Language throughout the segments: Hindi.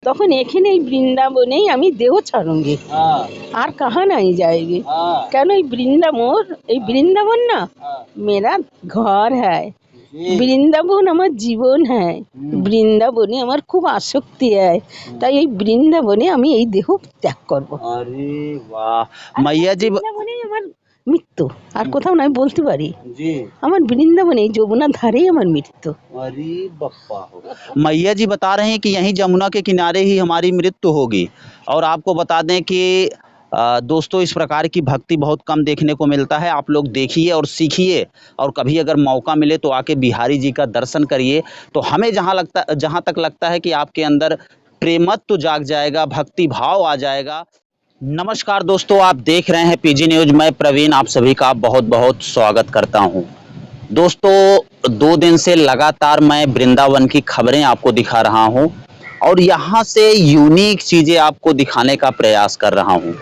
তখন এখানে এই বৃন্দাবনেই আমি দেহ ছাড়ूंगी আর कहाँ नहीं जाएगी। কেন এই বৃন্দাবন না मेरा घर है, বৃন্দাবন আমার জীবন है, বৃন্দাবনে আমার খুব আসক্তি है, তাই এই বৃন্দাবনে আমি এই দেহ ত্যাগ করব। अरे वाह मैया जी বৃন্দাবনেই আমার মৃত্যু, আর কোথাও নাই বলতে পারি জি। আমার বৃন্দাবনে যमुना ধারেই আমার মৃত্যু। अरे बप्पा हो। मैया जी बता रहे हैं कि यहीं जमुना के किनारे ही हमारी मृत्यु होगी। और आपको बता दें कि दोस्तों इस प्रकार की भक्ति बहुत कम देखने को मिलता है। आप लोग देखिए और सीखिए, और कभी अगर मौका मिले तो आके बिहारी जी का दर्शन करिए। तो हमें जहाँ तक लगता है कि आपके अंदर प्रेमत्व जाग जाएगा, भक्ति भाव आ जाएगा। नमस्कार दोस्तों, आप देख रहे हैं पीजी न्यूज। मैं प्रवीण आप सभी का बहुत बहुत स्वागत करता हूं। दोस्तों 2 दिन से लगातार मैं वृंदावन की खबरें आपको दिखा रहा हूं और यहां से यूनिक चीजें आपको दिखाने का प्रयास कर रहा हूं।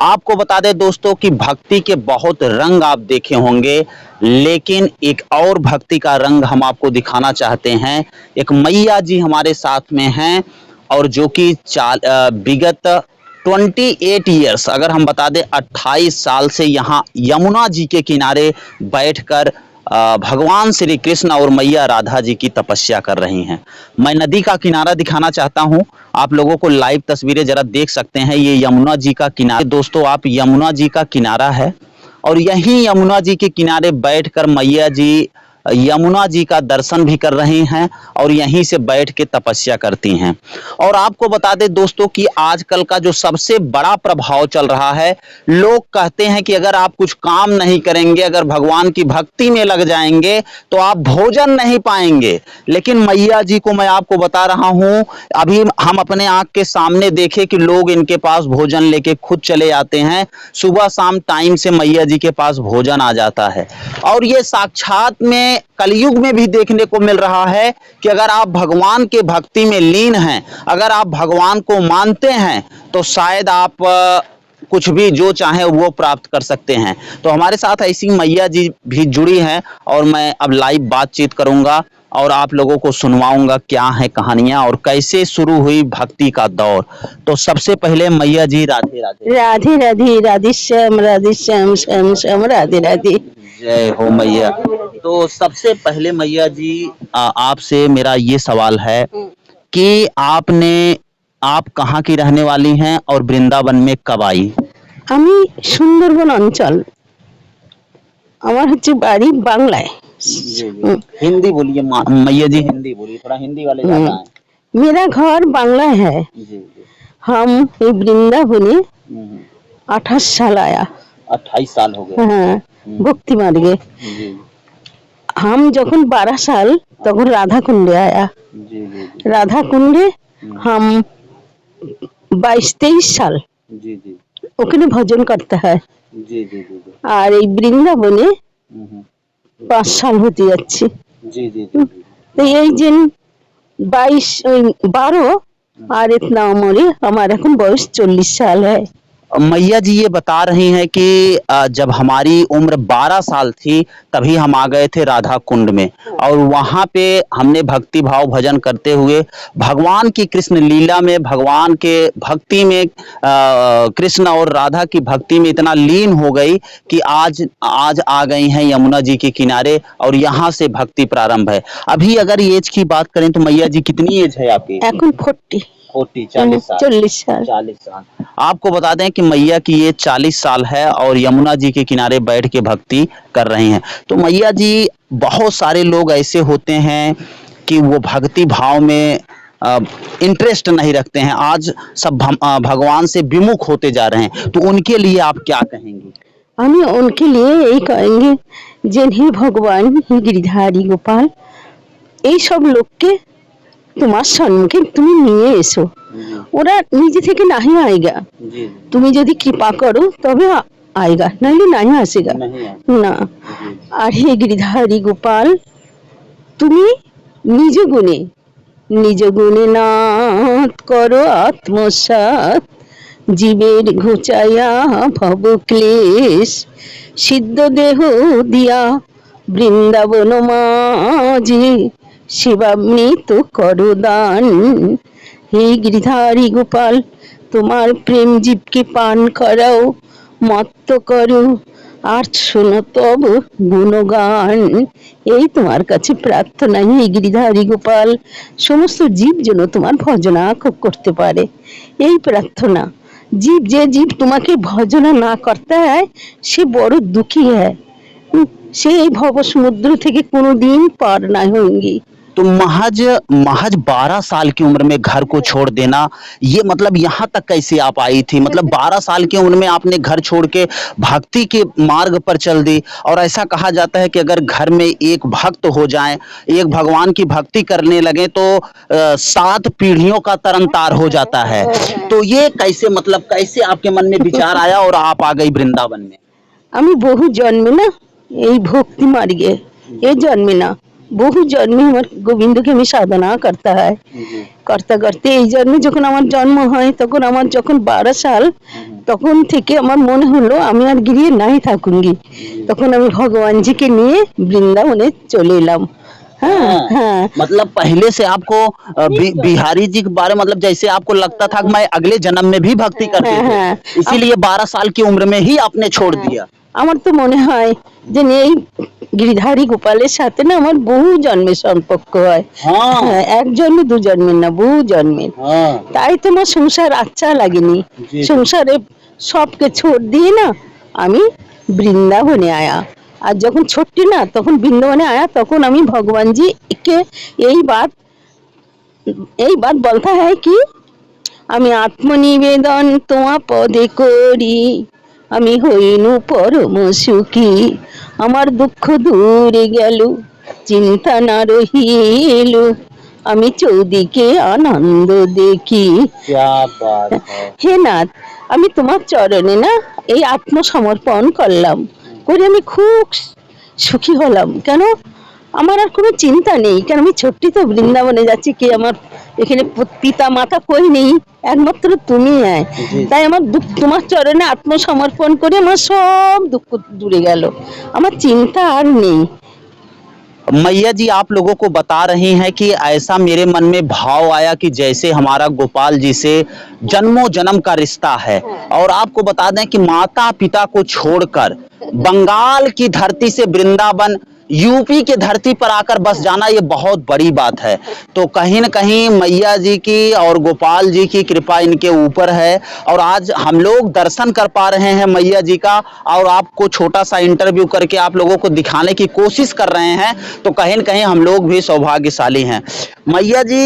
आपको बता दें दोस्तों कि भक्ति के बहुत रंग आप देखे होंगे, लेकिन एक और भक्ति का रंग हम आपको दिखाना चाहते हैं। एक मैया जी हमारे साथ में हैं और जो कि विगत 28 ईयर्स, अगर हम बता दें 28 साल से यहाँ यमुना जी के किनारे बैठकर भगवान श्री कृष्ण और मैया राधा जी की तपस्या कर रही हैं। मैं नदी का किनारा दिखाना चाहता हूं, आप लोगों को लाइव तस्वीरें जरा देख सकते हैं। ये यमुना जी का किनारा दोस्तों, आप यमुना जी का किनारा है और यहीं यमुना जी के किनारे बैठकर मैया जी यमुना जी का दर्शन भी कर रही हैं और यहीं से बैठ के तपस्या करती हैं। और आपको बता दें दोस्तों कि आजकल का जो सबसे बड़ा प्रभाव चल रहा है, लोग कहते हैं कि अगर आप कुछ काम नहीं करेंगे, अगर भगवान की भक्ति में लग जाएंगे तो आप भोजन नहीं पाएंगे। लेकिन मैया जी को मैं आपको बता रहा हूं, अभी हम अपने आंख के सामने देखे कि लोग इनके पास भोजन लेके खुद चले आते हैं। सुबह शाम टाइम से मैया जी के पास भोजन आ जाता है। और ये साक्षात में कलयुग में भी देखने को मिल रहा है कि अगर आप भगवान के भक्ति में लीन हैं, अगर आप भगवान को मानते हैं, तो शायद आप कुछ भी जो चाहे वो प्राप्त कर सकते हैं। तो हमारे साथ ऐसी मैया जी भी जुड़ी हैं और मैं अब लाइव बातचीत करूंगा और आप लोगों को सुनवाऊंगा क्या है कहानियां और कैसे शुरू हुई भक्ति का दौर। तो सबसे पहले मैया जी राधे राधे। राधे राधे, राधे श्याम श्याम श्याम राधे राधे। जय हो मैया। तो सबसे पहले मैया जी आपसे मेरा ये सवाल है कि आप कहाँ की रहने वाली हैं और वृंदावन में कब आई? আমি সুন্দরবন অঞ্চল, আমার হচ্ছে বাড়ি বাংলায়। हिंदी बोलिए मैया जी, हिंदी बोलिए, थोड़ा हिंदी वाले ज्यादा हैं। मेरा घर बांग्ला है। हम ये वृंदावने 28 साल आया। 28 साल हो गए। हाँ, भक्ति मार गए। हम जखन 12 साल तখন राधा कुंडे आया। राधा कुंडे हम 22-23 साल ওখানে ভজন করতে হয়। আর এই বৃন্দাবনে 5 সাল হতে যাচ্ছে। তো এই যে 12 আর इतना उम्र हमारा এখন বয়স 40 साल है। मैया जी ये बता रही हैं कि जब हमारी उम्र 12 साल थी तभी हम आ गए थे राधा कुंड में और वहां पे हमने भक्ति भाव भजन करते हुए भगवान की कृष्ण लीला में, भगवान के भक्ति में, कृष्ण और राधा की भक्ति में इतना लीन हो गई कि आज आ गई हैं यमुना जी के किनारे और यहाँ से भक्ति प्रारंभ है। अभी अगर एज की बात करें तो मैया जी कितनी एज है आपकी? 40 साल। आपको बता दें कि मैया की ये 40 साल है और यमुना जी के किनारे बैठ के भक्ति कर रही हैं। तो मैया जी, बहुत सारे लोग ऐसे होते हैं कि वो भक्ति भाव में इंटरेस्ट नहीं रखते हैं, आज सब भगवान से विमुख होते जा रहे हैं, तो उनके लिए आप क्या कहेंगी? আমি उनके लिए यही कहेंगे, जिन्हें भगवान गिरिधारी गोपाल এই সব লোককে তোমার সম্মুখে তুমি নিয়ে এসো, ওরা নিজে থেকে নাহি আएगा। তুমি যদি কৃপা করো তবে आएगा, নাহলে নাহি আসেगा না। আর হে गिरिधारी गोपाल, তুমি নিজ গুণে নাথ করো আত্মসাৎ, জীবের ঘুচাইয়া ভব ক্লেশ, সিদ্ধ দেহ দিয়া বৃন্দাবন মাঝে সেবামৃত করো দান, হে গিরিধারী গোপাল, তোমার প্রেম জীবকে পান করাও, মত্ত করো আর শোনো তব গুণগান। এই তোমার কাছে প্রার্থনা হে গিরিধারী গোপাল, সমস্ত জীব যেন তোমার ভজনা করতে পারে, এই প্রার্থনা। জীব যে জীব তোমাকে ভজনা না करता है সে বড় দুঃখী है, সে এই ভব সমুদ্র থেকে কোনোদিন পার না होंगी। तो महज महज 12 साल की उम्र में घर को छोड़ देना, ये मतलब यहाँ तक कैसे आप आई थी? मतलब 12 साल की उम्र में आपने घर छोड़ के भक्ति के मार्ग पर चल दी। और ऐसा कहा जाता है कि अगर घर में एक भक्त हो जाए, एक भगवान की भक्ति करने लगे तो 7 पीढ़ियों का तरनतार हो जाता है। तो ये कैसे, मतलब कैसे आपके मन में विचार आया और आप आ गई वृंदावन में? আমি বহু জন্মে না এই ভক্তি মার্গে, এই জন্মে না বহু জন্মে আমার গোবিন্দকে আমি সাধনা করতে হয়, করতে করতে এই জন্মে যখন আমার জন্ম হয়, তখন আমার যখন 12 সাল, তখন থেকে আমার মনে হলো আমি আর গিয়ে নাই থাকুঙ্গি। তখন আমি ভগবানজিকে নিয়ে বৃন্দাবনে চলে এলাম। हाँ हाँ, मतलब पहले से आपको बिहारी जी के बारे, मतलब जैसे आपको लगता था कि मैं अगले जन्म में भी भक्ति करती थी, हाँ, इसीलिए 12 साल की उम्र में ही आपने छोड़ दिया। আমার তো মনে হয় যে এই গিরিধারী গোপালের সাথে না আমার বহু জন্মের সম্পর্ক হয়। हाँ হ্যাঁ, এক জন্মে দু জন্মের না, বহু জন্মের। हाँ তাই তোমার সংসার আচ্ছা লাগেনি, জি। সংসারে সবকে ছোট দিয়ে না আমি বৃন্দাবনে আয়া। আর যখন ছোট্টি না তখন বৃন্দাবনে আয়া, তখন আমি भगवान जी के এই बात বলতা হয় কি, আমি আত্মনিবেদন তোমা পদে করি, আমি হইনু পরম সুখী, আমার দুঃখ দূরে গেল, চিন্তা না রহিল, আমি চৌদিকে আনন্দ দেখি। क्या बात है। হে নাথ, আমি তোমার চরণে না এই আত্মসমর্পণ করলাম, করে আমি খুব সুখী হলাম। কেন? আমার আর কোনো চিন্তা নেই, কেন আমি ছোট্টি তো বৃন্দাবনে যাচ্ছি, কি আমার এখানে পিতা মাতা কই নেই, একমাত্র তুমি है। তাই আমার দুঃখ তোমার চরণে আত্মসমর্পণ করে আমার সব দুঃখ দূরে গেল, আমার চিন্তা আর নেই। मैया जी आप लोगों को बता रही हैं कि ऐसा मेरे मन में भाव आया कि जैसे हमारा गोपाल जी से जन्मों जन्म का रिश्ता है। और आपको बता दें कि माता पिता को छोड़कर बंगाल की धरती से वृंदावन, यूपी के धरती पर आकर बस जाना, ये बहुत बड़ी बात है। तो कहीं न कहीं मैया जी की और गोपाल जी की कृपा इनके ऊपर है। और आज हम लोग दर्शन कर पा रहे हैं मैया जी का, और आपको छोटा सा इंटरव्यू करके आप लोगों को दिखाने की कोशिश कर रहे हैं। तो कहीं न कहीं हम लोग भी सौभाग्यशाली हैं। मैया जी,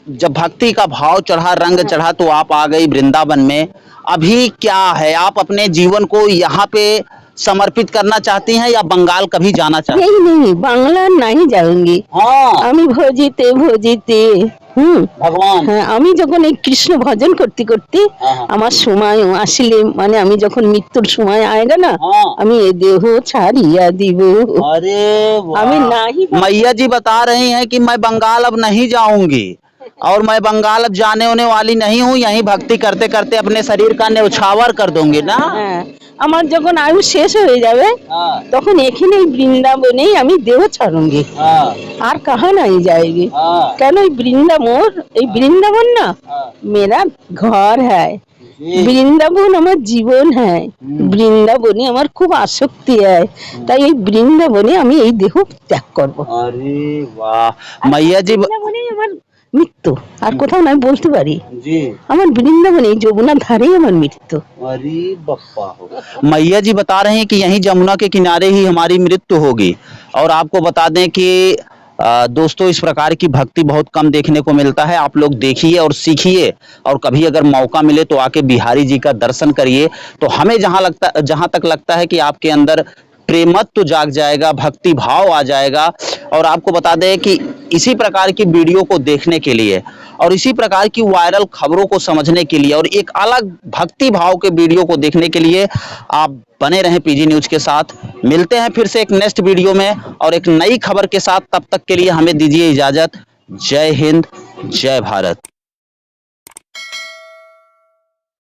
जब भक्ति का भाव चढ़ा, रंग चढ़ा, तो आप आ गई वृंदावन में। अभी क्या है, आप अपने जीवन को यहाँ पे समर्पित करना चाहती हैं या बंगाल कभी जाना चाहती हैं? नहीं नहीं, বাংলা নাই যাऊंगी। हाँ আমি ভজিতে ভজিতে भगवान। হ্যাঁ, আমি যখন এই কৃষ্ণ ভজন করতে করতে हाँ আমার সময় আসলে, মানে আমি যখন মৃত্যুর সময় আएगा না, हाँ। আমি এ দেহ ছাড়িয়া দিব। अरे আমি वाह। नाही मैया जी बता रही हैं कि मैं बंगाल अब नहीं जाऊंगी, और मैं बंगाल अब जाने होने वाली नहीं हूँ, यहीं भक्ति करते करते अपने शरीर का न्यौछावर कर दूंगी ना। হ্যাঁ, আমার যখন আয়ু শেষ হয়ে যাবে हाँ তখন এখানে বৃন্দাবনেই আমি দেহ ছাড়ুঙ্গি, हाँ আর कहाँ नहीं जाएगी। हाँ কেন? এই বৃন্দাবন, এই বৃন্দাবন না हाँ। मेरा घर है, जी। বৃন্দাবন আমার জীবন है, বৃন্দাবনে আমার খুব আসক্তি है, তাই এই বৃন্দাবনে আমি এই দেহ ত্যাগ করব। अरे वाह। मैया जी বৃন্দাবনেই আমার মৃত্যু, আর কোথাও নাই বলতে পারি। जी। আমার বৃন্দাবনে যমুনা ধারেই আমার মৃত্যু। अरे बप्पा हो। मैया जी बता रहे हैं कि यहीं जमुना के किनारे ही हमारी मृत्यु होगी। और आपको बता दें कि दोस्तों, इस प्रकार की भक्ति बहुत कम देखने को मिलता है। आप लोग देखिए और सीखिए, और कभी अगर मौका मिले तो आके बिहारी जी का दर्शन करिए। तो हमें जहाँ तक लगता है कि आपके अंदर प्रेमत्व जाग जाएगा, भक्ति भाव आ जाएगा। और आपको बता दें कि इसी प्रकार की वीडियो को देखने के लिए और इसी प्रकार की वायरल खबरों को समझने के लिए और एक अलग भक्ति भाव के वीडियो को देखने के लिए आप बने रहें पीजी न्यूज के साथ। मिलते हैं फिर से एक नेक्स्ट वीडियो में और एक नई खबर के साथ। तब तक के लिए हमें दीजिए इजाजत। जय हिंद, जय भारत।